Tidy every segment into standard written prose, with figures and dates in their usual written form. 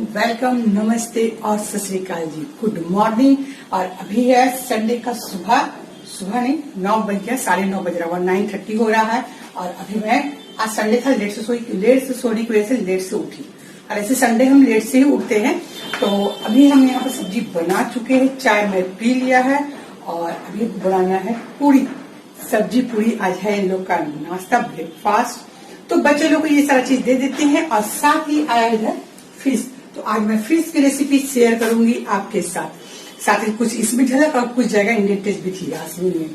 Welcome, नमस्ते और सत श्री अकाल जी। Good morning. और अभी है संडे का सुबह नहीं 9 बज गया, 9:30 बज रहा है, 9:30 हो रहा है। और अभी मैं आज संडे था, लेट से सोने की वजह से लेट से उठी। और ऐसे संडे हम लेट से ही उठते हैं। तो अभी हम यहाँ पर सब्जी बना चुके हैं, चाय मैं पी लिया है और अभी बनाना है पूरी। सब्जी पूरी आज है इन लोग का नाश्ता, ब्रेकफास्ट। तो बच्चे लोग को ये सारा चीज दे देते हैं। और साथ ही आया है फिश। तो आज मैं फिश की रेसिपी शेयर करूंगी आपके साथ ही कुछ इसमें झलक और कुछ जगह इंडियन टेस्ट भी थी आसमी में।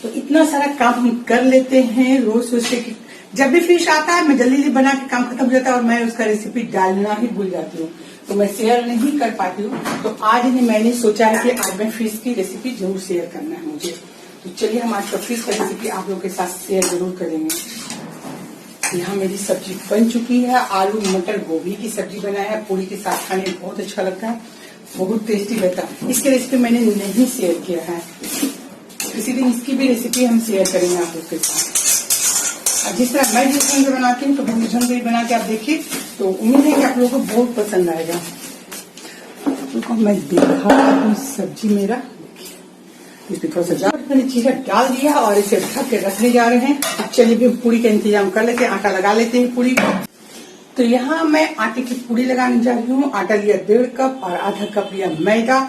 तो इतना सारा काम हम कर लेते हैं रोज सोचते कि जब भी फिश आता है मैं जल्दी बना के काम खत्म हो जाता है और मैं उसका रेसिपी डालना ही भूल जाती हूँ, तो मैं शेयर नहीं कर पाती हूँ। तो आज ही मैंने सोचा है कि आज मैं फिश की रेसिपी जरूर शेयर करना है मुझे। तो चलिए हम आज का फिश का रेसिपी आप लोगों के साथ शेयर जरूर करेंगे। यहाँ मेरी सब्जी बन चुकी है, आलू मटर गोभी की सब्जी बनाया है, पूरी के साथ खाने में बहुत अच्छा लगता है, बहुत टेस्टी लगता है। इसकी रेसिपी मैंने नहीं शेयर किया है, किसी दिन इसकी भी रेसिपी हम शेयर करेंगे आप लोग के साथ। और जिस तरह मैं जिस ढंग से बनाती हूँ तो जिस ढंग से बना के आप देखिए, तो उम्मीद है कि आप लोगों को बहुत पसंद आएगा। तो मैं दिखा हूँ सब्जी मेरा, इसमें थोड़ा सा मैंने चीज़ें डाल दिया और इसे ढक के रखने जा रहे हैं। चलिए भी पूरी का इंतजाम कर लेते हैं, आटा लगा लेते हैं पूरी। तो यहाँ मैं आटे की पूरी लगाने जा रही हूँ। आटा लिया 1.5 कप और आधा कप लिया मैदा।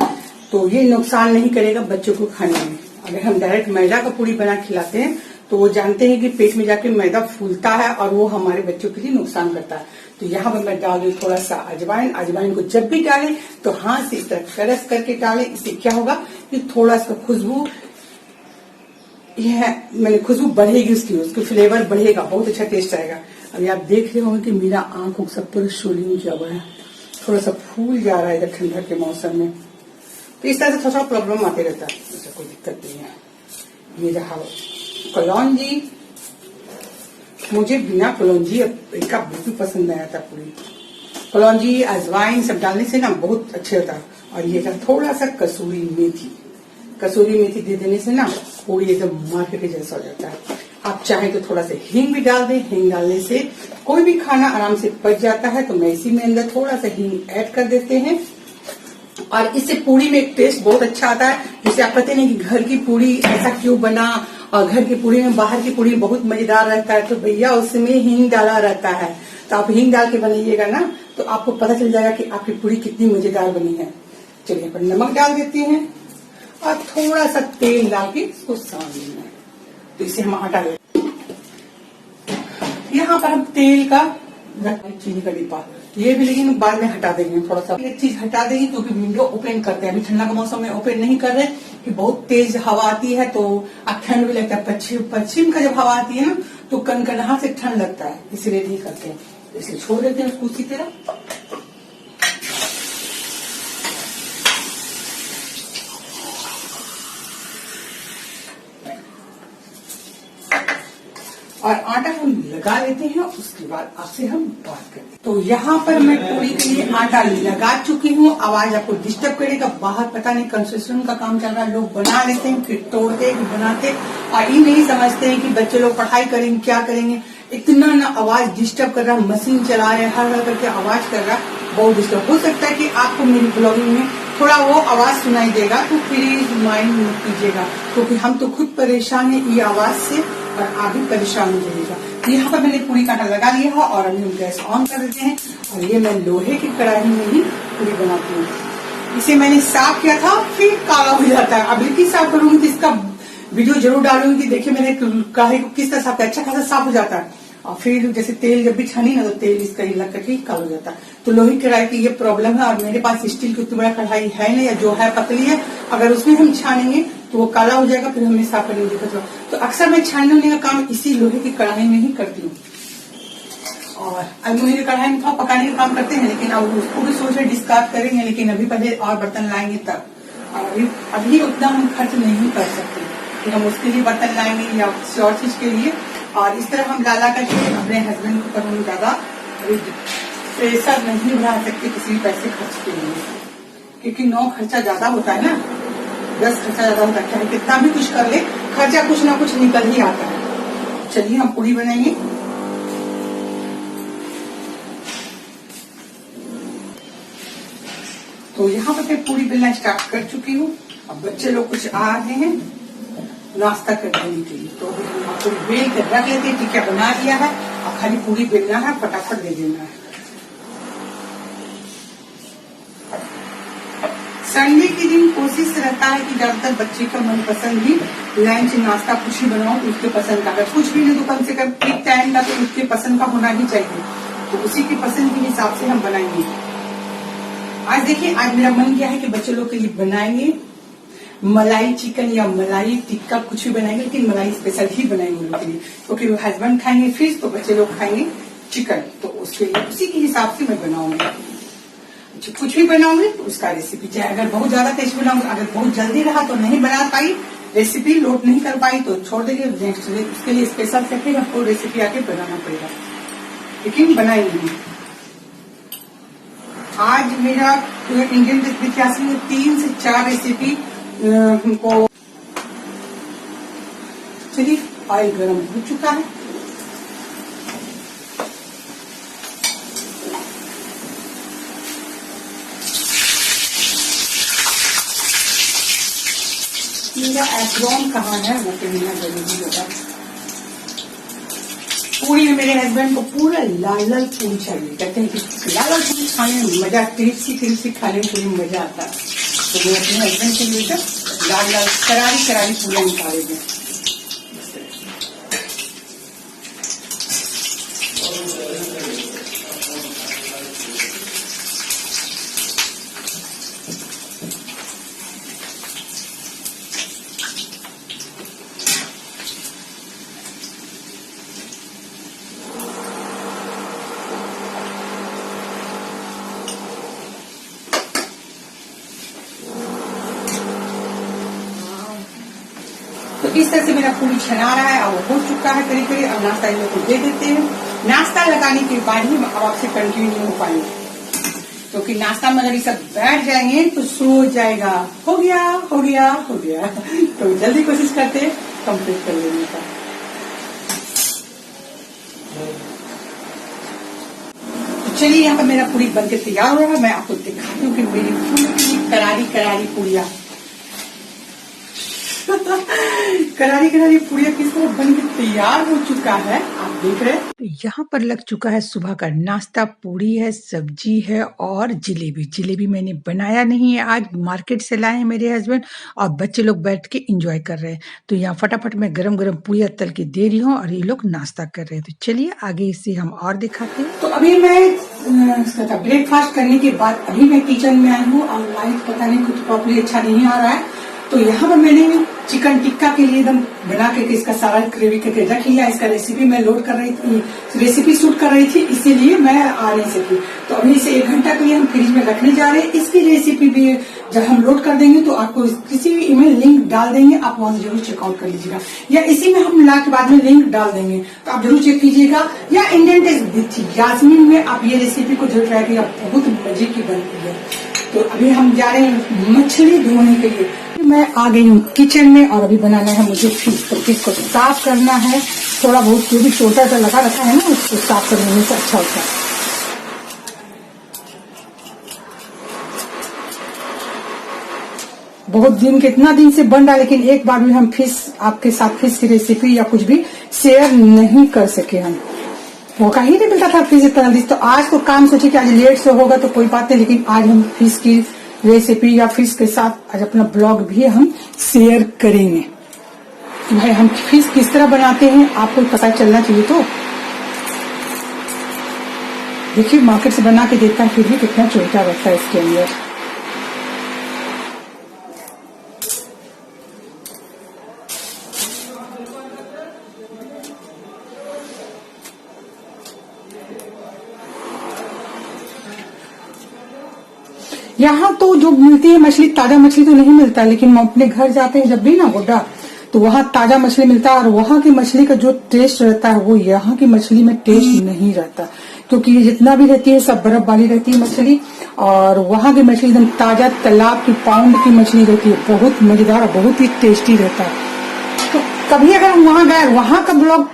तो ये नुकसान नहीं करेगा बच्चों को खाने में। अगर हम डायरेक्ट मैदा का पूरी बना खिलाते हैं तो वो जानते हैं कि पेट में जाके मैदा फूलता है और वो हमारे बच्चों के लिए नुकसान करता है। तो यहाँ पर मैं डाल दूँ थोड़ा सा अजवाइन को जब भी डालें तो हाथ से इस तरह क्रश करके डालें। इससे क्या होगा कि थोड़ा सा खुशबू, यह मैंने खुशबू बढ़ेगी, उसकी फ्लेवर बढ़ेगा, बहुत अच्छा टेस्ट आएगा। अभी आप देख रहे होंगे कि मेरा आंखों सब पर सोलिंग किया हुआ है, थोड़ा सा फूल जा रहा है इधर ठंडा के मौसम में। तो इस तरह से थोड़ा प्रॉब्लम आते रहता है, ऐसा कोई दिक्कत नहीं है। ये रहा कलौंजी, मुझे बिना कलौंजी का बिल्कुल पसंद नहीं आता। पूरी कलौंजी अजवाइन सब डालने से ना बहुत अच्छे होता है। और ये थोड़ा सा कसूरी मेथी दे देने से ना पूरी एकदम मार्केट के जैसा हो जाता है। आप चाहे तो थोड़ा सा हींग भी डाल दें, हींग डालने से कोई भी खाना आराम से पच जाता है। तो मैं इसी में अंदर थोड़ा सा हींग ऐड कर देते हैं और इससे पूरी में एक टेस्ट बहुत अच्छा आता है। जैसे आप कहते नहीं कि घर की पूरी ऐसा क्यों बना, और घर की पूरी में बाहर की पूरी बहुत मजेदार रहता है, तो भैया उसमें हींग डाला रहता है। तो आप हींग डाल के बनाइएगा ना तो आपको पता चल जाएगा कि आपकी पूरी कितनी मजेदार बनी है। चलिए पर नमक डाल देते हैं और थोड़ा सा तेल डाल के इसको सान लेना है। तो इसे हम हटा लेते हैं। यहाँ पर हम तेल का चीनी का डिब्बा ये भी, लेकिन बाद में हटा देंगे। थोड़ा सा एक चीज हटा देंगे क्योंकि विंडो ओपन करते हैं, अभी ठंडा का मौसम में ओपन नहीं कर रहे कि बहुत तेज हवा आती है तो अब ठंड भी लगता है। पश्चिम का जब हवा आती है ना तो कनकनाहट से ठंड लगता है, इसलिए नहीं करते हैं। इसलिए छोड़ देते हैं उसको उसी तरह। और आटा हम लगा लेते हैं, उसके बाद आपसे हम बात करते हैं। तो यहाँ पर मैं पूरी के लिए आटा लगा चुकी हूँ। आवाज आपको डिस्टर्ब करेगा, बाहर पता नहीं कंस्ट्रक्शन का काम चल रहा है, लोग बना लेते हैं फिर तोड़ते हैं, बनाते और ये नहीं समझते हैं कि बच्चे लोग पढ़ाई करेंगे क्या करेंगे। इतना ना आवाज डिस्टर्ब कर रहा है, मशीन चला रहे हैं, हर करके आवाज कर रहा है, बहुत डिस्टर्ब। हो सकता है कि आपको मेरी ब्लॉगिंग में थोड़ा वो आवाज सुनाई देगा, तो प्लीज माइंड मत कीजिएगा क्योंकि हम तो खुद परेशान है ये आवाज से और आप भी परेशान हो जाइएगा। यहाँ पर मैंने पूरी का आटा लगा लिया है और अभी हम गैस ऑन कर देते हैं। और ये मैं लोहे की कढ़ाई में ही पूरी बनाती हूँ। इसे मैंने साफ किया था, फिर काला हो जाता है। अब लिखी साफ करूंगी तो इसका वीडियो जरूर डालूंगी, देखिए मैंने कढ़ाई को किस तरह साफ किया, अच्छा खासा साफ हो जाता है। और फिर जैसे तेल जब भी छानी ना तो तेल इसका लग करके काला हो जाता है। तो लोहे की कढ़ाई की ये प्रॉब्लम है। और मेरे पास स्टील की उतनी बड़ा कढ़ाई है नहीं, जो है पतली है, अगर उसमें हम छानेंगे तो वो काला हो जाएगा, फिर हमें साफ करने में दिक्कत होगा। तो अक्सर मैं छानने वाले का काम इसी लोहे की कढ़ाई में ही करती हूँ। और अल्युमिनियम की कढ़ाई में थोड़ा पकाने का काम करते हैं, लेकिन अब उसको भी सोच रहे डिस्कार्ड करेंगे, लेकिन अभी पहले और बर्तन लाएंगे तब। और अभी उतना हम खर्च नहीं कर सकते कि हम उसके लिए बर्तन लाएंगे या किसी और चीज के लिए। और इस तरह हम ला करके अपने हस्बैंड के ऊपर हम ज्यादा प्रेशर नहीं बढ़ा सकते किसी भी पैसे खर्च के लिए, क्योंकि 9 खर्चा ज्यादा होता है ना, 10 खर्चा ज्यादा होता है। चाहे कितना भी कुछ कर ले, खर्चा कुछ ना कुछ निकल ही आता है। चलिए हम पूरी बनाएंगे। तो यहाँ पर मैं पूरी बेलना स्टार्ट कर चुकी हूँ। अब बच्चे लोग कुछ आ रहे हैं नाश्ता करने के लिए, तो पूरी बेल कर रख लेते हैं। टिक्का बना दिया है, अब खाली पूरी बेलना है, फटाफट दे देना है। संडे के दिन कोशिश रहता है कि ज्यादातर बच्चे का मनपसंद ही लंच नाश्ता कुछ ही बनाओ तो उसके पसंद का, अगर कुछ भी नहीं तो कम से कम एक टाइम का तो उसके पसंद का होना ही चाहिए, तो उसी की पसंद के हिसाब से हम बनाएंगे। आज देखिए, आज मेरा मन किया है कि बच्चे लोग के लिए बनाएंगे मलाई चिकन या मलाई टिक्का, कुछ भी बनाएंगे, लेकिन मलाई स्पेशल ही बनाएंगे उन लोग के लिए, क्योंकि वो हस्बैंड खाएंगे फिश तो बच्चे लोग खाएंगे चिकन, तो उसके लिए उसी के हिसाब से मैं बनाऊंगी। कुछ भी बनाऊंगी तो उसका रेसिपी चाहे अगर बहुत ज्यादा टेस्ट बनाऊंगी, अगर बहुत जल्दी रहा तो नहीं बना पाई, रेसिपी लोड नहीं कर पाई तो छोड़ देंगे नेक्स्ट, उसके लिए स्पेशल से फिर आपको रेसिपी आके बनाना पड़ेगा, लेकिन बनाएंगे। आज मेरा इंडियन इतिहास में 3 से 4 रेसिपी हमको। चलिए, ऑयल गरम हो चुका है, मेरा एप्रॉन कहाँ है वो कहना जरूरी होगा। पूरी में मेरे हस्बैंड को पूरा लाल लाल पूरी चाहिए, कहते हैं कि लाल लाल पूरी खाने में मजा, टेस्टी खाने में पूरी मजा आता है, तो मैं अपने हस्बैंड के लिए लाल लाल करारी पूरी निकालेंगे। तो इस तरह से मेरा पूरी छना रहा है और हो चुका है करीब करीब। अब नाश्ता इन लोग को दे देते हैं। नाश्ता लगाने के बाद ही अब आपसे कंटिन्यू नहीं हो पाएंगे, क्योंकि नाश्ता में अगर ये सब बैठ जाएंगे तो शुरू हो जाएगा, हो गया। तो जल्दी कोशिश करते हैं कंप्लीट कर लेने का। तो चलिए, यहाँ पर मेरा पूरी बनके तैयार हो रहा है। मैं आपको दिखाती हूँ कि मेरी पूरी करारी पूरियां करारी पूरियां किस तरह बन के तैयार हो चुका है, आप देख रहे हैं। तो यहाँ पर लग चुका है सुबह का नाश्ता, पूरी है, सब्जी है और जलेबी मैंने बनाया नहीं है, आज मार्केट से लाए हैं मेरे हस्बैंड, और बच्चे लोग बैठ के एंजॉय कर रहे हैं। तो यहाँ फटाफट मैं गरम पूरियां तल के दे रही हूँ और ये लोग नाश्ता कर रहे हैं। तो चलिए आगे इससे हम और दिखाते हैं। तो अभी मैं ब्रेकफास्ट करने के बाद अभी मैं किचन में आई हूँ और लाइट पता नहीं कुछ प्रॉपर्ली अच्छा नहीं आ रहा है। तो यहाँ पर मैंने चिकन टिक्का के लिए एकदम बना के इसका सारा ग्रेवी करके रख लिया। इसका रेसिपी मैं लोड कर रही थी, रेसिपी शूट कर रही थी, इसीलिए मैं आ नहीं सकी। तो अभी इसे 1 घंटा के लिए हम फ्रिज में रखने जा रहे हैं। इसकी रेसिपी भी जब हम लोड कर देंगे तो आपको किसी भी ईमेल लिंक डाल देंगे, आप वहां जरूर चेकआउट कर लीजिएगा, या इसी में हम ला के बाद में लिंक डाल देंगे, तो आप जरूर चेक कीजिएगा। या इंडियन टेस्ट विद यास्मीन में आप ये रेसिपी को जरूर ट्राई कीजिएगा, बहुत मजे की बनती है। तो अभी हम जा रहे हैं मछली धोने के लिए। मैं आ गई हूँ किचन में और अभी बनाना है मुझे फिश। तो फिश को साफ करना है, थोड़ा बहुत जो भी छोटा सा लगा रखा है ना उसको साफ करने से अच्छा होता है। बहुत दिन, कितना दिन से बन रहा है, लेकिन एक बार भी हम फिश आपके साथ फिश की रेसिपी या कुछ भी शेयर नहीं कर सके। हम मौका ही नहीं मिलता था फिश इतना दिन। तो आज तो काम सोचे कि आज लेट से होगा तो कोई बात नहीं, लेकिन आज हम फिश की रेसिपी या फिश के साथ आज अपना ब्लॉग भी हम शेयर करेंगे। भाई हम फिश किस तरह बनाते हैं आपको पता चलना चाहिए। तो देखिए, मार्केट से बना के देखता है फिर भी कितना छोटा रहता है इसके अंदर। यहाँ तो जो मिलती है मछली, ताजा मछली तो नहीं मिलता, लेकिन हम अपने घर जाते हैं जब भी ना गोड्डा, तो वहाँ ताजा मछली मिलता है। और वहाँ की मछली का जो टेस्ट रहता है वो यहाँ की मछली में टेस्ट नहीं रहता, क्योंकि ये जितना भी रहती है सब बर्फ वाली रहती है मछली, और वहाँ की मछली एकदम ताजा तालाब की पाउंड की मछली रहती है, बहुत मजेदार और बहुत ही टेस्टी रहता है। तो कभी अगर हम वहाँ गए, वहाँ का ब्लॉग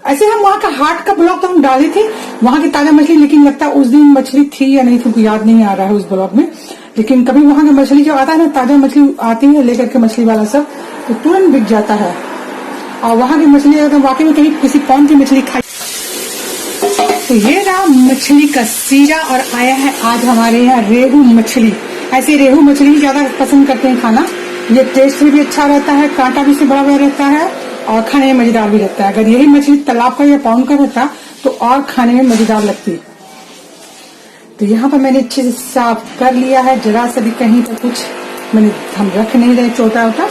ऐसे हम वहाँ का हाट का ब्लॉग तो हम डाले थे, वहाँ की ताजा मछली, लेकिन लगता है उस दिन मछली थी या नहीं थी, याद नहीं आ रहा है उस ब्लॉग में। लेकिन कभी वहां का मछली जो आता है ना, ताजा मछली आती है लेकर के मछली वाला सब, तो तुरंत बिक जाता है। और वहां की मछली अगर वाकई में कहीं किसी कौन की मछली खाई। तो ये रहा मछली का सीरा, और आया है आज हमारे यहाँ रेहू मछली। ऐसे रेहू मछली ही ज्यादा पसंद करते हैं खाना। ये टेस्ट भी अच्छा रहता है, कांटा भी से बड़ा बड़ा रहता है और खाने में मजेदार भी लगता है। अगर यही मछली तालाब का या पाउंड का रहता तो और खाने में मजेदार लगती। तो यहाँ पर मैंने अच्छे से साफ कर लिया है, जरा सा भी कहीं पर कुछ मैंने हम रख नहीं रहे छोटा होता,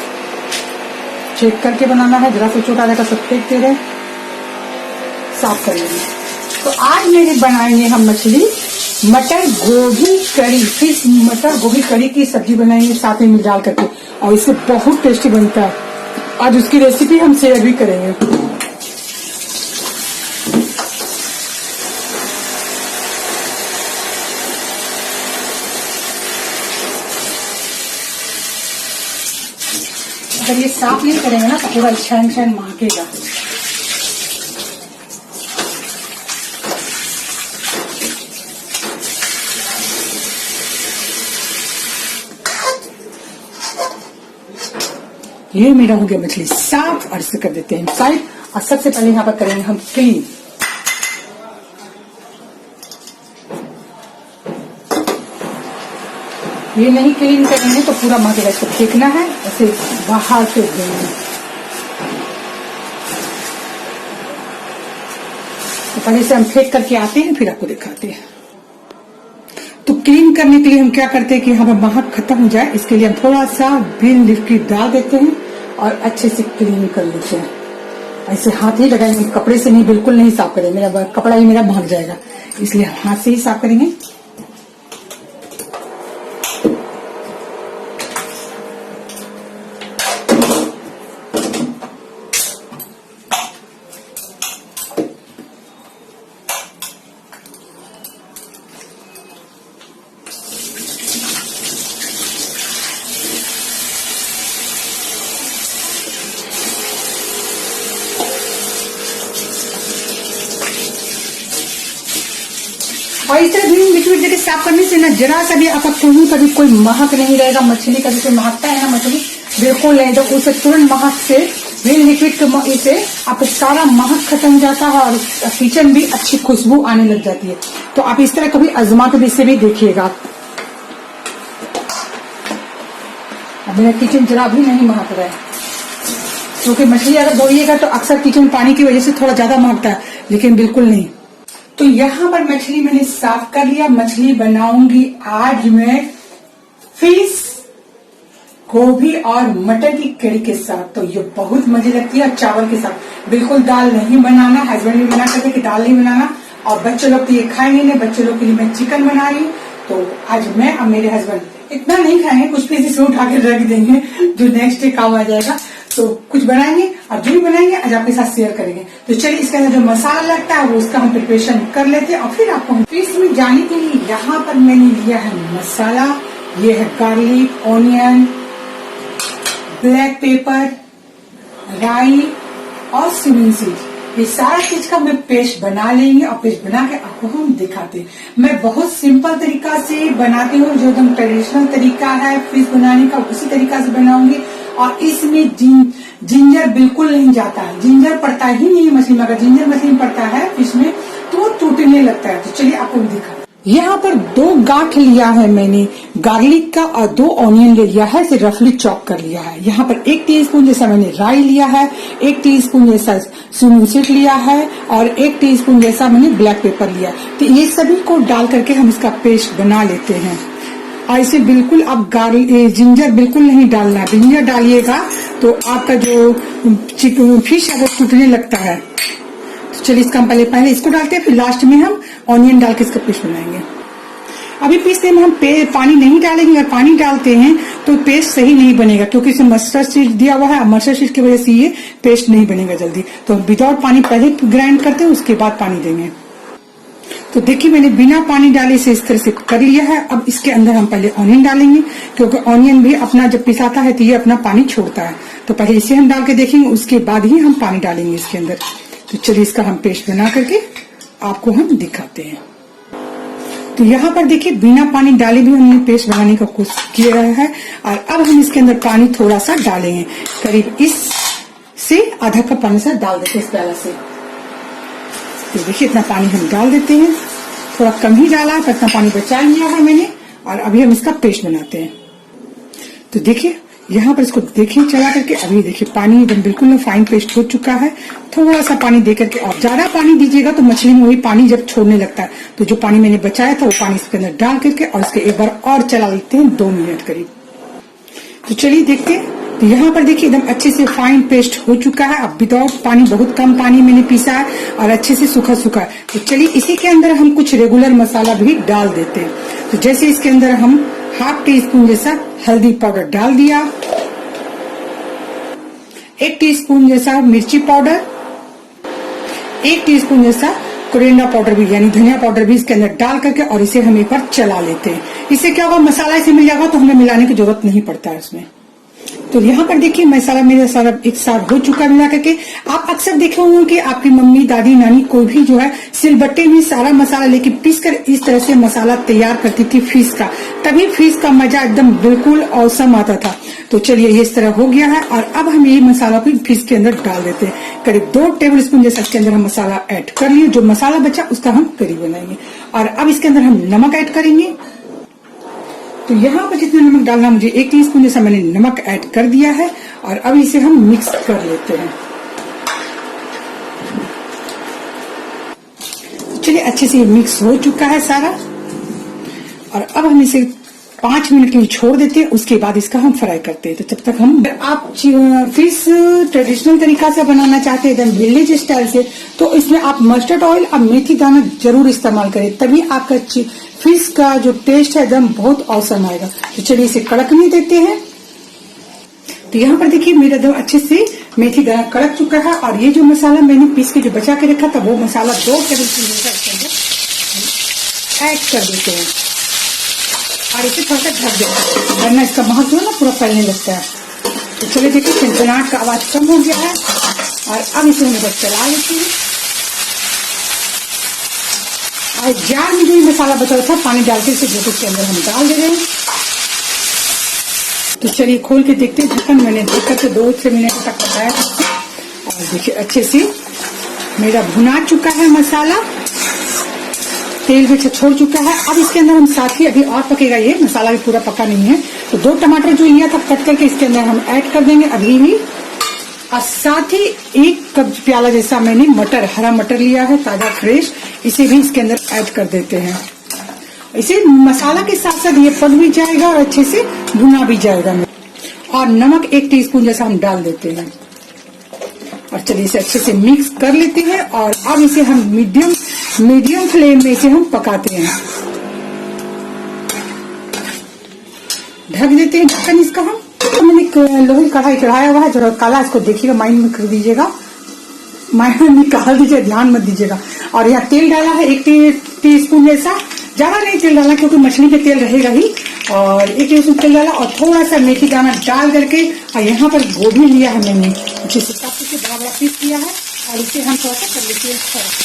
चेक करके बनाना है। जरा सा छोटा रहेगा सब फेंक दे रहे, साफ कर लेंगे। तो आज मेरे बनाएंगे हम मछली मटर गोभी करी, फिश मटर गोभी करी की सब्जी बनाएंगे साथ में मिल डाल करके, और इससे बहुत टेस्टी बनता है। आज उसकी रेसिपी हम शेयर भी करेंगे। अगर ये साफ नहीं करेंगे ना तो पूरा छन छन महकेगा। ये मेरा हो गया मछली साफ, और इसे कर देते हैं साइड। और सबसे पहले यहाँ पर करेंगे हम क्लीन। ये नहीं क्लीन करेंगे तो पूरा महकेगा, इसको फेंकना है, ऐसे बाहर फेंक देंगे। तो पहले से हम फेंक करके आते हैं, फिर आपको दिखाते हैं। तो क्लीन करने के लिए हम क्या करते हैं कि यहाँ पर महक खत्म हो जाए, इसके लिए हम थोड़ा सा ग्रीन लिक्विड डाल देते हैं और अच्छे से क्लीन कर लेते हैं। ऐसे हाथ ही लगाएंगे, कपड़े से नहीं, बिल्कुल नहीं साफ करेंगे, मेरा कपड़ा ही मेरा भाग जाएगा, इसलिए हाथ से ही साफ करेंगे। और इस तरह ग्रीन लिक्विड देके साफ करने से ना जरा सा भी आपका कहीं कभी कोई महक नहीं रहेगा। मछली का जैसे महकता है ना, मछली बिल्कुल नहीं, तो उसे तुरंत महक से ग्रीन लिक्विड के से आपका सारा महक खत्म हो जाता है और किचन भी अच्छी खुशबू आने लग जाती है। तो आप इस तरह कभी आजमा के इसे भी देखिएगा। अब मेरा किचन जरा भी नहीं महक रहा है, क्योंकि मछली अगर धोइएगा तो अक्सर किचन पानी की वजह से थोड़ा ज्यादा महकता है, लेकिन बिल्कुल नहीं। तो यहाँ पर मछली मैंने साफ कर लिया। मछली बनाऊंगी आज मैं फिश गोभी और मटर की करी के साथ। तो ये बहुत मजे लगती है चावल के साथ। बिल्कुल दाल नहीं बनाना, हस्बैंड भी मना करते कि दाल नहीं बनाना, और बच्चे लोग तो ये खाएंगे नहीं। बच्चे लोग के लिए मैं चिकन बना रही हूँ। तो आज मैं और मेरे हस्बैंड इतना नहीं खाएंगे, कुछ पीस इसमें उठा के रख देंगे जो नेक्स्ट डे काम आ जाएगा। तो कुछ बनाएंगे और जो भी बनाएंगे आज आपके साथ शेयर करेंगे। तो चलिए इसके अंदर जो मसाला लगता है वो उसका हम प्रिपरेशन कर लेते हैं और फिर आपको फिश में जाने के लिए यहाँ पर मैंने लिया है मसाला। ये है गार्लिक, ऑनियन, ब्लैक पेपर, राई और सिमन सीड। ये सारा चीज का मैं पेस्ट बना लेंगे और पेस्ट बना के आपको हम दिखाते हैं। मैं बहुत सिंपल तरीका से बनाती हूँ, जो एकदम ट्रेडिशनल तरीका है फिश बनाने का, उसी तरीका से बनाऊंगी। और इसमें जिंजर बिल्कुल नहीं जाता है, जिंजर पड़ता ही नहीं है मछली में। अगर जिंजर मछली में पड़ता है फिश में तो वो टूटने लगता है। तो चलिए आपको दिखा। यहाँ पर 2 गांठ लिया है मैंने गार्लिक का और 2 ऑनियन ले लिया है, इसे रफली चॉप कर लिया है। यहाँ पर 1 टीस्पून जैसा मैंने राई लिया है, 1 टीस्पून जैसा सिमन सीड लिया है और 1 टीस्पून जैसा मैंने ब्लैक पेपर लिया। तो ये सभी को डाल करके हम इसका पेस्ट बना लेते हैं। और इसे बिल्कुल आप जिंजर बिल्कुल नहीं डालना है, जिंजर डालिएगा तो आपका जो फिश है वो टूटने लगता है। तो चलिए इसका हम पहले इसको डालते हैं, फिर लास्ट में हम ऑनियन डाल के इसका पेस्ट बनाएंगे। अभी पीसते में हम पानी नहीं डालेंगे। अगर पानी डालते हैं तो पेस्ट सही नहीं बनेगा, क्योंकि इसमें मस्टर्ड सीड दिया हुआ है। मस्टर्ड सीड की वजह से ये पेस्ट नहीं बनेगा जल्दी। तो हम विदाउट पानी पहले ग्राइंड करते हैं, उसके बाद पानी देंगे। तो देखिए मैंने बिना पानी डाले से इस तरह से कर लिया है। अब इसके अंदर हम पहले ऑनियन डालेंगे, क्योंकि ऑनियन भी अपना जब पिसाता है तो ये अपना पानी छोड़ता है। तो पहले इसे हम डाल के देखेंगे, उसके बाद ही हम पानी डालेंगे इसके अंदर। तो चलिए इसका हम पेस्ट बना करके आपको हम दिखाते हैं। तो यहाँ पर देखिए बिना पानी डाले भी हमने पेस्ट बनाने का कोशिश किया है और अब हम इसके अंदर पानी थोड़ा सा डालेंगे, करीब इस से आधा कप पानी से डाल देते हैं इस प्याला से। तो देखिए इतना पानी हम डाल देते हैं, थोड़ा कम ही डाला है, इतना पानी बचा लिया है मैंने और अभी हम इसका पेस्ट बनाते हैं। तो देखिए यहाँ पर इसको देखिए चला करके, अभी देखिए पानी एकदम बिल्कुल फाइन पेस्ट हो चुका है। थोड़ा सा पानी दे करके, और ज्यादा पानी दीजिएगा तो मछली में वही पानी जब छोड़ने लगता है, तो जो पानी मैंने बचाया था वो पानी इसके अंदर डाल करके और इसके एक बार और चला लेते हैं 2 मिनट करीब। तो चलिए देखते हैं। तो यहाँ पर देखिए एकदम अच्छे से फाइन पेस्ट हो चुका है। अब विदाउट पानी, बहुत कम पानी मैंने पीसा है और अच्छे से सूखा सूखा है। तो चलिए इसी के अंदर हम कुछ रेगुलर मसाला भी डाल देते हैं। तो जैसे इसके अंदर हम ½ टीस्पून जैसा हल्दी पाउडर डाल दिया, 1 टीस्पून जैसा मिर्ची पाउडर, 1 टीस्पून जैसा कोरिएंडर पाउडर भी यानी धनिया पाउडर भी इसके अंदर डाल करके और इसे हम एक बार चला लेते हैं। इससे क्या होगा, मसाला इसे मिल जाएगा तो हमें मिलाने की जरूरत नहीं पड़ता है इसमें। तो यहाँ पर देखिए मसाला मेरा सारा एक साथ हो चुका है मिला करके। आप अक्सर देखे होंगे कि आपकी मम्मी, दादी, नानी कोई भी जो है सिलबट्टे में सारा मसाला लेके पीस कर इस तरह से मसाला तैयार करती थी फिश का। तभी फिश का मजा एकदम बिल्कुल औसम आता था। तो चलिए ये इस तरह हो गया है और अब हम ये मसाला भी फिश के अंदर डाल देते हैं। करीब 2 टेबल स्पून जैसा इसके अंदर हम मसाला ऐड कर लिए। जो मसाला बचा उसका हम करी बनाएंगे और अब इसके अंदर हम नमक ऐड करेंगे। तो यहाँ पर जितना नमक डालना, मुझे 1 टीस्पून जैसा मैंने नमक ऐड कर दिया है और अब इसे हम मिक्स कर लेते हैं। तो चलिए अच्छे से ये मिक्स हो चुका है सारा और अब हम इसे 5 मिनट के लिए छोड़ देते हैं। उसके बाद इसका हम फ्राई करते हैं। तो जब तक हम, आप फिश ट्रेडिशनल तरीका से बनाना चाहते हैं एकदम विलेज स्टाइल से, तो इसमें आप मस्टर्ड ऑयल और मेथी दाना जरूर इस्तेमाल करें, तभी आपका फिश का जो टेस्ट है एकदम बहुत औसम आएगा। तो चलिए इसे कड़कने देते हैं। तो यहाँ पर देखिए मेरा एकदम अच्छे से मेथी दाना कड़क चुका है और ये जो मसाला मैंने पीस के जो बचा के रखा था वो मसाला 2 टेबल स्पून इसके अंदर ऐड कर देते हैं और इसे थोड़ा सा ढक देते हैं, वरना इसका महक जो है ना पूरा फैलने लगता है। तो चलिए देखिए चिनचिनाहट का आवाज कम हो गया है और अब इसे हम बस चला लेते हैं। और जार में जो मसाला बचा था पानी डाल के इसे बिल्कुल के अंदर हम डाल दे रहे हैं। तो चलिए खोल के देखते हैं। ढक्कन मैंने ढक्कन से 2 से मिनट तक पकाया और देखिए अच्छे से मेरा भुना चुका है मसाला, तेल भी छोड़ चुका है। अब इसके अंदर हम साथ ही, अभी और पकेगा, ये मसाला भी पूरा पका नहीं है, तो 2 टमाटर जो लिया था कट करके इसके अंदर हम ऐड कर देंगे अभी ही। और साथ ही 1 कप प्याला जैसा मैंने मटर, हरा मटर लिया है ताजा फ्रेश, इसे भी इसके अंदर ऐड कर देते हैं। इसे मसाला के साथ साथ ये पक भी जाएगा और अच्छे से भुना भी जाएगा। और नमक 1 टीस्पून जैसा हम डाल देते हैं और चलिए इसे अच्छे से मिक्स कर लेते हैं और अब इसे हम मीडियम फ्लेम में इसे हम पकाते हैं। ढक देते हैं ढक्कन इसका हम। तो मैंने लोहे कढ़ाई चढ़ाया हुआ है, जरा काला, इसको देखिएगा, माइंड में कर दीजिएगा, माइंड में निकाल दीजिए, ध्यान मत दीजिएगा। और यहाँ तेल डाला है 1 टीस्पून जैसा, ज्यादा नहीं तेल डालना क्योंकि मछली में तेल रहेगा ही। और 1 टीस्पून तेल डाला और थोड़ा सा मेथी दाना डाल करके, और यहाँ पर गोभी लिया है मैंने, जिसे काफी से बड़ा बड़ा पीस किया है और इसे हम थोड़ा सा कर लेते हैं।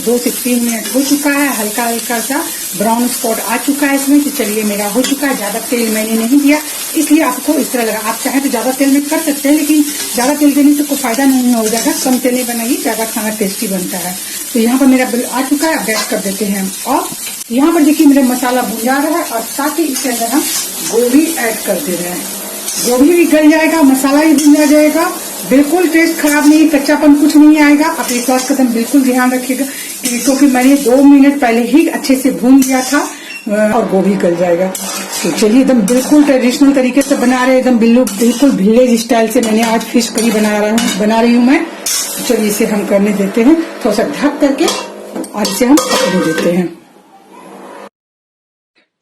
2 से 3 मिनट हो चुका है, हल्का हल्का सा ब्राउन स्पॉट आ चुका है इसमें। तो चलिए मेरा हो चुका है। ज्यादा तेल मैंने नहीं दिया, इसलिए आपको इस तरह लगा। आप चाहे तो ज्यादा तेल में कर सकते हैं, लेकिन ज्यादा तेल देने से कोई फायदा नहीं हो जाएगा। कम तेल में बनाइए, ज्यादा खाना टेस्टी बनता है। तो यहाँ पर मेरा बिल आ चुका है, अब गैस कर देते हैं। और यहाँ पर देखिए मेरा मसाला भुना रहा है और साथ ही इसके अंदर हम गोभी ऐड कर दे रहे हैं। गोभी भी गल जाएगा, मसाला भी भुना जाएगा, बिल्कुल टेस्ट खराब नहीं, कच्चापन कुछ नहीं आएगा। आप इस बात का बिल्कुल ध्यान रखिएगा क्योंकि मैंने 2 मिनट पहले ही अच्छे से भून लिया था और गोभी गल जाएगा। तो चलिए एकदम बिल्कुल ट्रेडिशनल तरीके से बना रहे, एकदम बिल्कुल विलेज स्टाइल से मैंने आज फिश करी बना रही हूँ मैं। तो चलिए इसे हम करने देते हैं, थोड़ा सा ढक करके और इसे हम पकने देते हैं।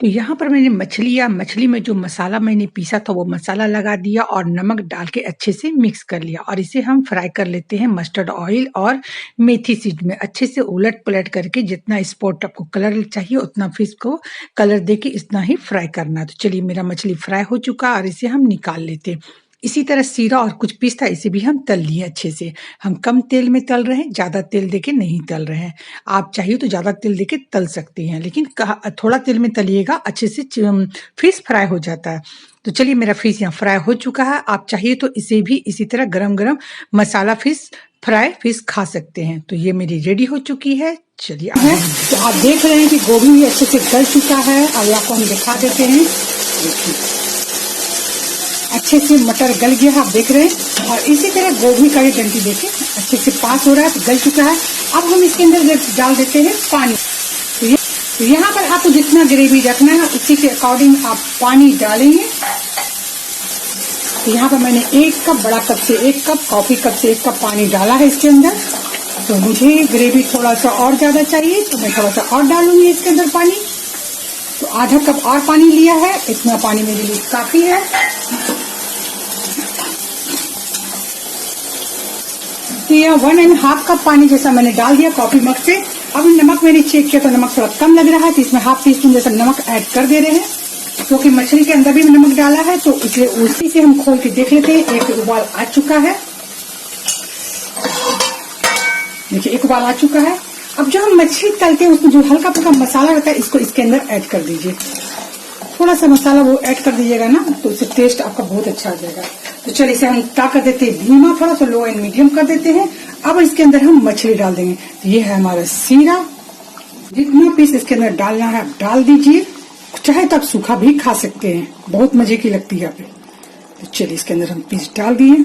तो यहाँ पर मैंने मछली में जो मसाला मैंने पीसा था वो मसाला लगा दिया और नमक डाल के अच्छे से मिक्स कर लिया और इसे हम फ्राई कर लेते हैं मस्टर्ड ऑयल और मेथी सीड में। अच्छे से उलट पलट करके जितना स्पॉट आपको कलर चाहिए उतना फिश को कलर देके इतना ही फ्राई करना। तो चलिए मेरा मछली फ्राई हो चुका और इसे हम निकाल लेते हैं। इसी तरह सीरा और कुछ पीस था, इसे भी हम तल लिए अच्छे से। हम कम तेल में तल रहे हैं, ज़्यादा तेल देके नहीं तल रहे हैं। आप चाहिए तो ज़्यादा तेल देके तल सकती हैं, लेकिन थोड़ा तेल में तलिएगा, अच्छे से फिश फ्राई हो जाता है। तो चलिए, मेरा फिश यहाँ फ्राई हो चुका है। आप चाहिए तो इसे भी इसी तरह गरम गरम मसाला फ्राई फिश खा सकते हैं। तो ये मेरी रेडी हो चुकी है। चलिए, तो आप देख रहे हैं कि गोभी भी अच्छे से गल चुका है। और आपको हम दिखा देते हैं, देखिए अच्छे से मटर गल गया है, आप देख रहे हैं। और इसी तरह गोभी का ये डंडी देखिए अच्छे से पास हो रहा है, तो गल चुका है। अब हम इसके अंदर डाल देते हैं पानी। तो यहाँ पर आपको जितना ग्रेवी रखना है उसी के अकॉर्डिंग आप पानी डालेंगे। तो यहाँ पर मैंने 1 कप, बड़ा कप से 1 कप, कॉफी कप से 1 कप पानी डाला है इसके अंदर। तो मुझे ग्रेवी थोड़ा सा और ज्यादा चाहिए, तो मैं थोड़ा सा और डालूंगी इसके अंदर पानी। तो आधा कप और पानी लिया है, इतना पानी मेरे लिए काफी है। तो यह 1.5 कप पानी जैसा मैंने डाल दिया कॉफी मग से। अब नमक मैंने चेक किया तो नमक थोड़ा कम लग रहा है, तो इसमें ½ टीस्पून जैसा नमक ऐड कर दे रहे हैं, क्योंकि मछली के अंदर भी नमक डाला है। तो इसलिए उसी से हम खोल के देख लेते हैं। एक उबाल आ चुका है, देखिए 1 उबाल आ चुका है। अब जो हम मछली तलते हैं उसमें जो हल्का फुल्का मसाला रहता है, इसको इसके अंदर ऐड कर दीजिए। थोड़ा सा मसाला वो ऐड कर दीजिएगा ना, तो इससे टेस्ट आपका बहुत अच्छा आ जाएगा। तो चलिए, इसे हम क्या कर देते हैं, धीमा, थोड़ा सा लो एंड मीडियम कर देते हैं। अब इसके अंदर हम मछली डाल देंगे। तो ये है हमारा सीरा। जितना पीस इसके अंदर डालना है आप डाल दीजिए, चाहे तो आप सूखा भी खा सकते हैं, बहुत मजे की लगती है यहाँ पे। तो चलिए, इसके अंदर हम पीस डाल दिए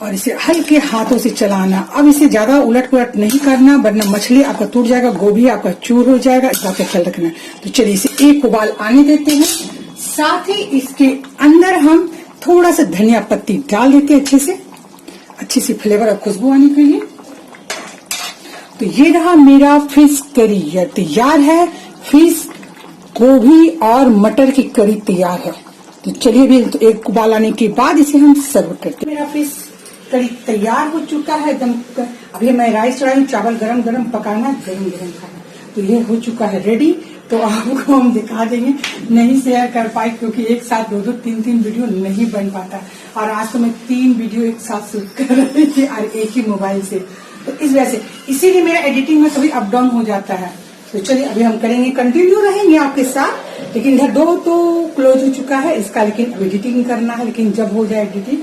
और इसे हल्के हाथों से चलाना। अब इसे ज्यादा उलट पुलट नहीं करना, वरना मछली आपका टूट जाएगा, गोभी आपका चूर हो जाएगा, इस बात का ख्याल रखना है। तो चलिए, इसे 1 उबाल आने देते हैं। साथ ही इसके अंदर हम थोड़ा सा धनिया पत्ती डाल देते हैं, अच्छी सी फ्लेवर और खुशबू आने के लिए। तो ये रहा मेरा फिश करी, यह तैयार है। फिश, गोभी और मटर की करी तैयार है। तो चलिए, भी 1 उबाल आने के बाद इसे हम सर्व करते हैं। मेरा फिश करी तैयार हो चुका है एकदम। अभी मैं राइस चढ़ाई हूँ, चावल गरम गरम पकाना, गरम गरम खाना। तो ये हो चुका है रेडी। तो आपको हम दिखा देंगे, नहीं शेयर कर पाए क्योंकि एक साथ 2-2, 3-3 वीडियो नहीं बन पाता। और आज तो मैं 3 वीडियो एक साथ शूट कर रही थी और एक ही मोबाइल से। तो इस वजह से, इसीलिए मेरा एडिटिंग में कभी अप डाउन हो जाता है। तो चलिए, अभी हम करेंगे, कंटिन्यू रहेंगे आपके साथ। लेकिन इधर 2 तो क्लोज हो चुका है इसका, लेकिन अब एडिटिंग करना है। लेकिन जब हो जाए एडिटिंग,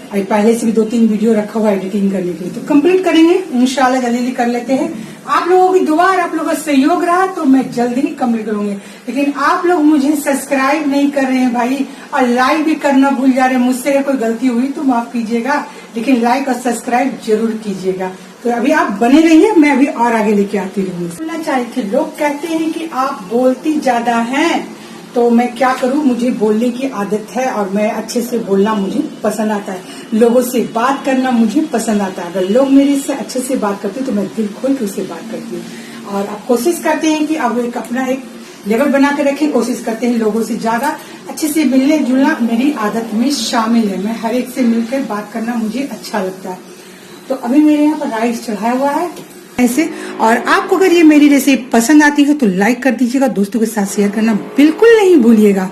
अभी पहले से भी 2-3 वीडियो रखा हुआ एडिटिंग करने के लिए, तो कंप्लीट करेंगे इंशाल्लाह, जल्दी कर लेते हैं। आप लोगों की दुआ और आप लोगों का सहयोग रहा तो मैं जल्दी ही कंप्लीट करूंगी। लेकिन आप लोग मुझे सब्सक्राइब नहीं कर रहे हैं भाई, और लाइक भी करना भूल जा रहे हैं। मुझसे अगर कोई गलती हुई तो माफ कीजिएगा, लेकिन लाइक और सब्सक्राइब जरूर कीजिएगा। तो अभी आप बने रहिए, मैं अभी और आगे लेके आती रहूंगी। बोलना चाहिए थे, लोग कहते हैं कि आप बोलती ज्यादा हैं, तो मैं क्या करूं, मुझे बोलने की आदत है और मैं अच्छे से बोलना मुझे पसंद आता है। लोगों से बात करना मुझे पसंद आता है। अगर लोग मेरे से अच्छे से बात करते हैं तो मैं दिल खोल के उससे बात करती हूँ। और आप कोशिश करते हैं कि अब अपना एक लेवल बना के रखें, कोशिश करते हैं लोगों से ज्यादा अच्छे से मिलने जुलना मेरी आदत में शामिल है। मैं हर एक से मिलकर बात करना मुझे अच्छा लगता है। तो अभी मेरे यहाँ पर राइस चढ़ाया हुआ है ऐसे। और आपको अगर ये मेरी रेसिपी पसंद आती है तो लाइक कर दीजिएगा, दोस्तों के साथ शेयर करना बिल्कुल नहीं भूलिएगा।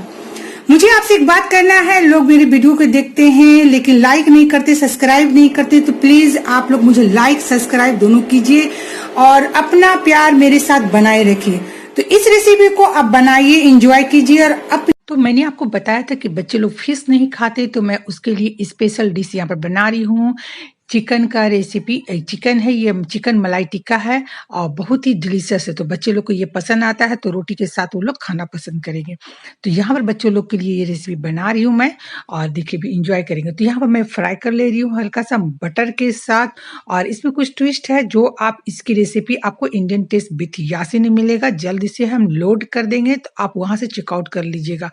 मुझे आपसे एक बात करना है, लोग मेरे वीडियो को देखते हैं लेकिन लाइक नहीं करते, सब्सक्राइब नहीं करते, तो प्लीज आप लोग मुझे लाइक सब्सक्राइब दोनों कीजिए और अपना प्यार मेरे साथ बनाए रखिए। तो इस रेसिपी को आप बनाइए, एंजॉय कीजिए। और तो मैंने आपको बताया था कि बच्चे लोग फिश नहीं खाते, तो मैं उसके लिए स्पेशल डिश यहाँ पर बना रही हूँ। चिकन का रेसिपी, चिकन है, ये चिकन मलाई टिक्का है और बहुत ही डिलीशियस है। तो बच्चे लोग को ये पसंद आता है, तो रोटी के साथ वो लोग खाना पसंद करेंगे। तो यहाँ पर बच्चों लोग के लिए ये रेसिपी बना रही हूँ मैं, और देखिए भी इंजॉय करेंगे। तो यहाँ पर मैं फ्राई कर ले रही हूँ हल्का सा बटर के साथ। और इसमें कुछ ट्विस्ट है, जो आप इसकी रेसिपी आपको इंडियन टेस्ट विथ यासीन मिलेगा। जल्दी से हम लोड कर देंगे, तो आप वहां से चेकआउट कर लीजिएगा।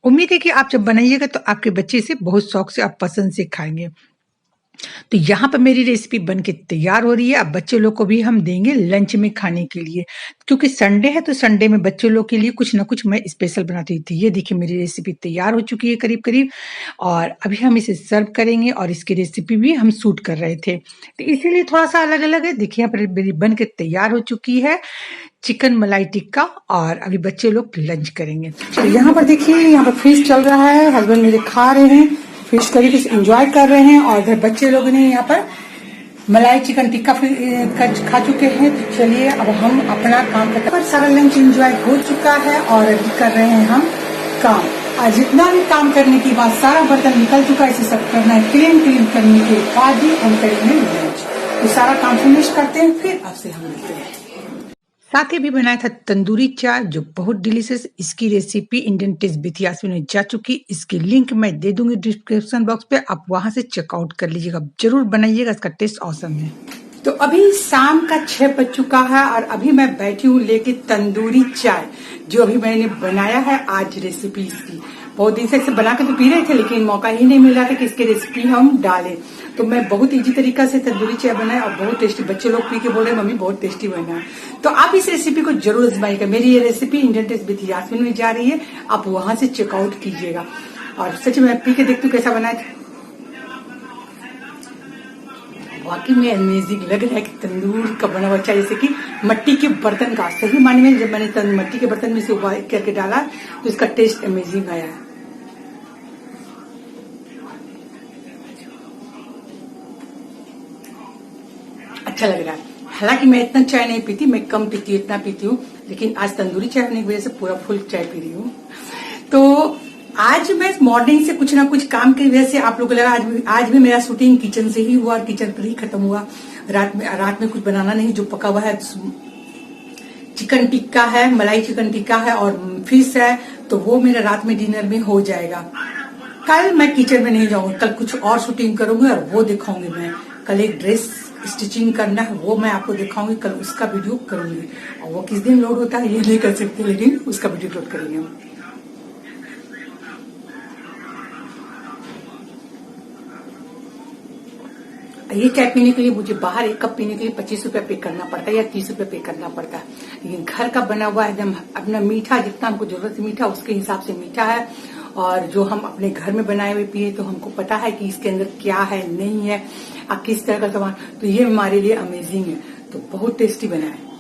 उम्मीद है कि आप जब बनाइएगा तो आपके बच्चे से बहुत शौक से आप पसंद से खाएंगे। तो यहाँ पर मेरी रेसिपी बनके तैयार हो रही है। अब बच्चे लोग को भी हम देंगे लंच में खाने के लिए, क्योंकि संडे है तो संडे में बच्चे लोग के लिए कुछ ना कुछ मैं स्पेशल बनाती थी। ये देखिए मेरी रेसिपी तैयार हो चुकी है करीब करीब, और अभी हम इसे सर्व करेंगे। और इसकी रेसिपी भी हम शूट कर रहे थे, तो इसीलिए थोड़ा सा अलग अलग है। देखिए यहाँ पर मेरी बन के तैयार हो चुकी है। चिकन मलाई टिक्का और अभी बच्चे लोग लंच करेंगे। तो यहाँ पर देखिए, यहाँ पर फिश चल रहा है, हस्बैंड मेरे खा रहे हैं, फिश करी एंजॉय कर रहे हैं और इधर बच्चे लोग ने यहाँ पर मलाई चिकन टिक्का खा चुके हैं। तो चलिए अब हम अपना काम करते हैं। सारा लंच एंजॉय हो चुका है और अभी कर रहे हैं हम काम। आज जितना भी काम करने के बाद सारा बर्तन निकल चुका है, इसे सब करना है। क्लीन करने के बाद ही हम करेंगे लंच। तो सारा काम फिनिश करते हैं, फिर आपसे हम मिलते हैं। साथ ही भी बनाया था तंदूरी चाय जो बहुत डिलीशियस। इसकी recipe Indian taste with Yasmin में जा चुकी। इसकी लिंक मैं दे दूंगी डिस्क्रिप्शन बॉक्स पे, आप वहां से चेकआउट कर लीजिएगा। जरूर बनाइएगा, इसका टेस्ट औसम है। तो अभी शाम का 6 बज चुका है और अभी मैं बैठी हूँ लेके तंदूरी चाय, जो अभी मैंने बनाया है आज रेसिपी इसकी। बहुत दिन से इसे बना के तो पी रहे थे, लेकिन मौका ही नहीं मिल रहा था कि इसकी रेसिपी हम डालें। तो मैं बहुत इजी तरीका से तंदूरी चाय बनाया और बहुत टेस्टी। बच्चे लोग पी के बोल रहे हैं मम्मी बहुत टेस्टी बना है। तो आप इस रेसिपी को जरूर आजमाइएगा। मेरी ये recipe Indian taste with Yasmin में जा रही है, आप वहां से चेकआउट कीजिएगा। और सच में पी के देखती हूँ कैसा बना है। वाकई में अमेजिंग लग रहा है कि तंदूर का बना हुआ चाय, जैसे कि मट्टी के बर्तन का। सही मायने में जब मैंने मट्टी के बर्तन में से उबाल करके डाला तो इसका टेस्ट अमेजिंग आया है। अच्छा लग रहा है। हालांकि मैं इतना चाय नहीं पीती, मैं कम पीती हूँ, इतना पीती हूँ, लेकिन आज तंदूरी चाय होने की वजह से पूरा फुल चाय पी रही हूँ। तो आज मैं मॉर्निंग से कुछ ना कुछ काम की वजह से आप लोगों को लगा आज भी मेरा शूटिंग किचन से ही हुआ, किचन पर ही खत्म हुआ। रात में कुछ बनाना नहीं, जो पका हुआ है चिकन टिक्का है, मलाई चिकन टिक्का है और फिश है, तो वो मेरा रात में डिनर में हो जाएगा। कल मैं किचन में नहीं जाऊंगी, कल कुछ और शूटिंग करूंगी और वो दिखाऊंगी मैं। कल एक ड्रेस स्टिचिंग करना है, वो मैं आपको दिखाऊंगी, कल उसका वीडियो करूंगी। और वो किस दिन लोड होता है ये नहीं कर सकते, लेकिन उसका वीडियो लोड करेंगे हम। ये चाय पीने के लिए मुझे बाहर 1 कप पीने के लिए 25 रुपया पे करना पड़ता है या 30 रुपया पे करना पड़ता है, लेकिन घर का बना हुआ एकदम अपना मीठा, जितना हमको जरूरत है मीठा उसके हिसाब से मीठा है। और जो हम अपने घर में बनाए हुए पिए तो हमको पता है कि इसके अंदर क्या है नहीं है, किस तरह का सामान। तो ये हमारे लिए अमेजिंग है, तो बहुत टेस्टी बना है।